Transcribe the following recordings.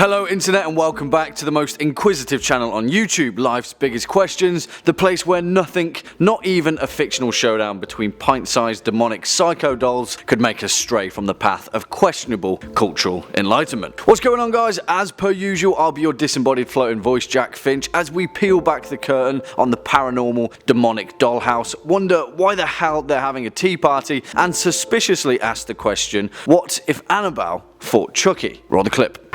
Hello internet and welcome back to the most inquisitive channel on YouTube, Life's Biggest Questions, the place where nothing, not even a fictional showdown between pint-sized demonic psycho dolls, could make us stray from the path of questionable cultural enlightenment. What's going on guys? As per usual, I'll be your disembodied floating voice, Jack Finch, as we peel back the curtain on the paranormal demonic dollhouse, wonder why the hell they're having a tea party, and suspiciously ask the question, what if Annabelle fought Chucky? Roll the clip.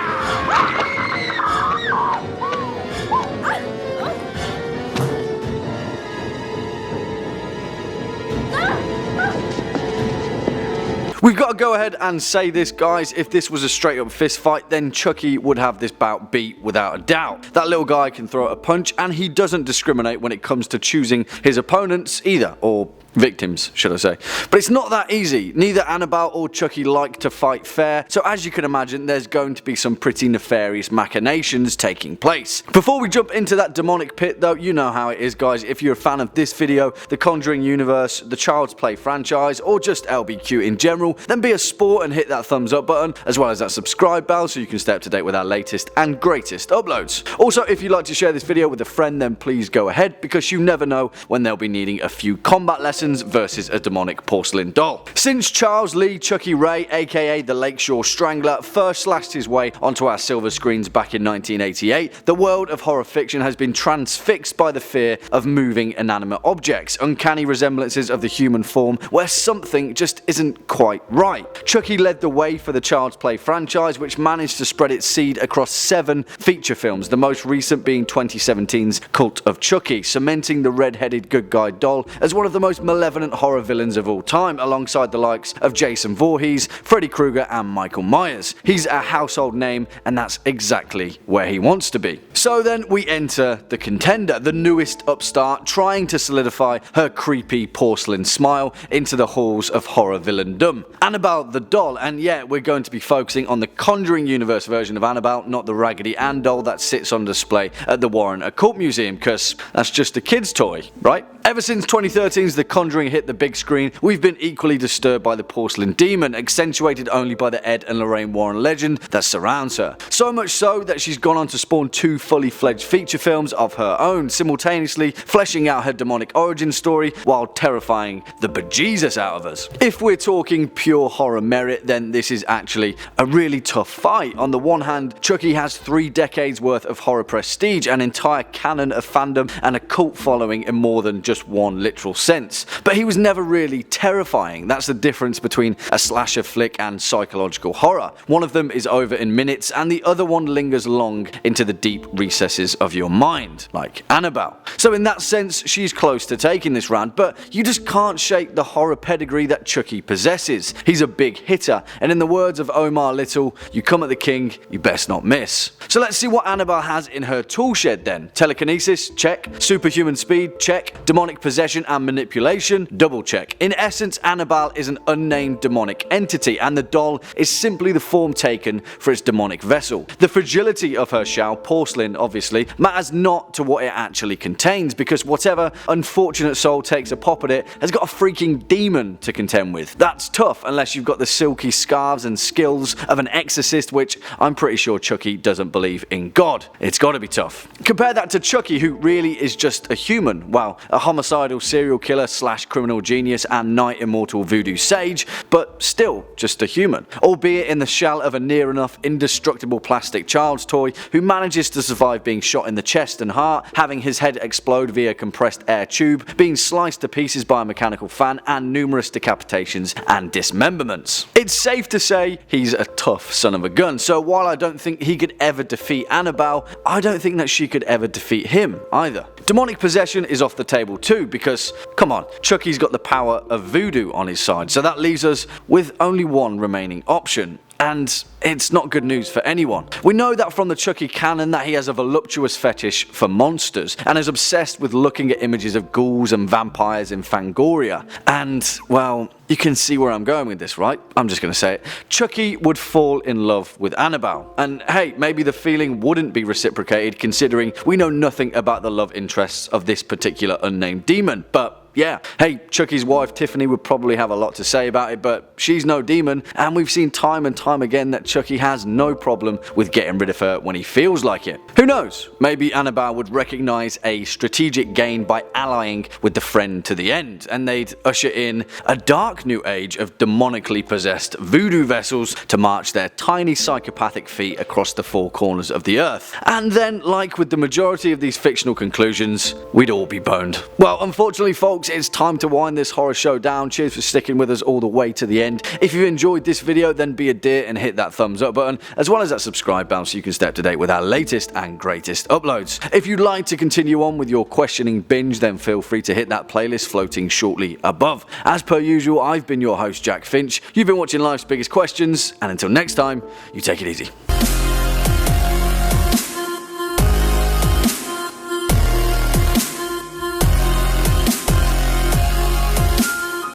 We've got to go ahead and say this, guys, if this was a straight up fist fight, then Chucky would have this bout beat without a doubt. That little guy can throw a punch and he doesn't discriminate when it comes to choosing his opponents either, or victims, should I say. But it's not that easy. Neither Annabelle or Chucky like to fight fair, so as you can imagine, there's going to be some pretty nefarious machinations taking place. Before we jump into that demonic pit though, you know how it is guys, if you're a fan of this video, the Conjuring universe, the Child's Play franchise, or just LBQ in general, then be a sport and hit that thumbs up button, as well as that subscribe bell so you can stay up to date with our latest and greatest uploads. Also, if you'd like to share this video with a friend, then please go ahead, because you never know when they'll be needing a few combat lessons versus a demonic porcelain doll. Since Charles Lee Chucky Ray, aka the Lakeshore Strangler, first slashed his way onto our silver screens back in 1988, the world of horror fiction has been transfixed by the fear of moving inanimate objects, uncanny resemblances of the human form where something just isn't quite right. Chucky led the way for the Child's Play franchise, which managed to spread its seed across 7 feature films, the most recent being 2017's Cult of Chucky, cementing the red-headed good guy doll as one of the most malevolent horror villains of all time, alongside the likes of Jason Voorhees, Freddy Krueger and Michael Myers. He's a household name, and that's exactly where he wants to be. So then we enter the contender, the newest upstart trying to solidify her creepy porcelain smile into the halls of horror villaindom, Annabelle the doll. And yeah, we're going to be focusing on the Conjuring universe version of Annabelle, not the Raggedy Ann doll that sits on display at the Warren Occult Museum, because that's just a kid's toy, right? Ever since 2013's The Conjuring hit the big screen, we've been equally disturbed by the porcelain demon, accentuated only by the Ed and Lorraine Warren legend that surrounds her. So much so that she's gone on to spawn 2 fully fledged feature films of her own, simultaneously fleshing out her demonic origin story while terrifying the bejesus out of us. If we're talking pure horror merit, then this is actually a really tough fight. On the one hand, Chucky has 3 decades worth of horror prestige, an entire canon of fandom, and a cult following in more than just one literal sense. But he was never really terrifying. That's the difference between a slasher flick and psychological horror. One of them is over in minutes and the other one lingers long into the deep recesses of your mind, like Annabelle. So in that sense, she's close to taking this round, but you just can't shake the horror pedigree that Chucky possesses. He's a big hitter, and in the words of Omar Little, you come at the king, you best not miss. So let's see what Annabelle has in her tool shed then. Telekinesis, check. Superhuman speed, check. Demonic possession and manipulation, double check. In essence, Annabelle is an unnamed demonic entity, and the doll is simply the form taken for its demonic vessel. The fragility of her shell, porcelain obviously, matters not to what it actually contains, because whatever unfortunate soul takes a pop at it has got a freaking demon to contend with. That's tough unless you've got the silky scarves and skills of an exorcist, which I'm pretty sure Chucky doesn't believe in God. It's gotta be tough. Compare that to Chucky, who really is just a human, well, a homicidal serial killer slash criminal genius and night immortal voodoo sage, but still just a human, albeit in the shell of a near enough indestructible plastic child's toy who manages to survive being shot in the chest and heart, having his head explode via compressed air tube, being sliced to pieces by a mechanical fan, and numerous decapitations and dismemberments. It's safe to say he's a tough son of a gun, so while I don't think he could ever defeat Annabelle, I don't think that she could ever defeat him either. Demonic possession is off the table too, because, come on, Chucky's got the power of voodoo on his side, so that leaves us with only one remaining option. And it's not good news for anyone. We know that from the Chucky canon that he has a voluptuous fetish for monsters, and is obsessed with looking at images of ghouls and vampires in Fangoria. And, well, you can see where I'm going with this, right? I'm just gonna say it. Chucky would fall in love with Annabelle. And hey, maybe the feeling wouldn't be reciprocated, considering we know nothing about the love interests of this particular unnamed demon, but yeah. Hey, Chucky's wife Tiffany would probably have a lot to say about it, but she's no demon, and we've seen time and time again that Chucky has no problem with getting rid of her when he feels like it. Who knows? Maybe Annabelle would recognize a strategic gain by allying with the friend to the end, and they'd usher in a dark new age of demonically possessed voodoo vessels to march their tiny psychopathic feet across the four corners of the earth. And then, like with the majority of these fictional conclusions, we'd all be boned. Well, unfortunately folks, it's time to wind this horror show down. Cheers for sticking with us all the way to the end. If you enjoyed this video, then be a dear and hit that thumbs up button, as well as that subscribe button so you can stay up to date with our latest and greatest uploads. If you'd like to continue on with your questioning binge, then feel free to hit that playlist floating shortly above. As per usual, I've been your host Jack Finch. You've been watching Life's Biggest Questions, and until next time, you take it easy.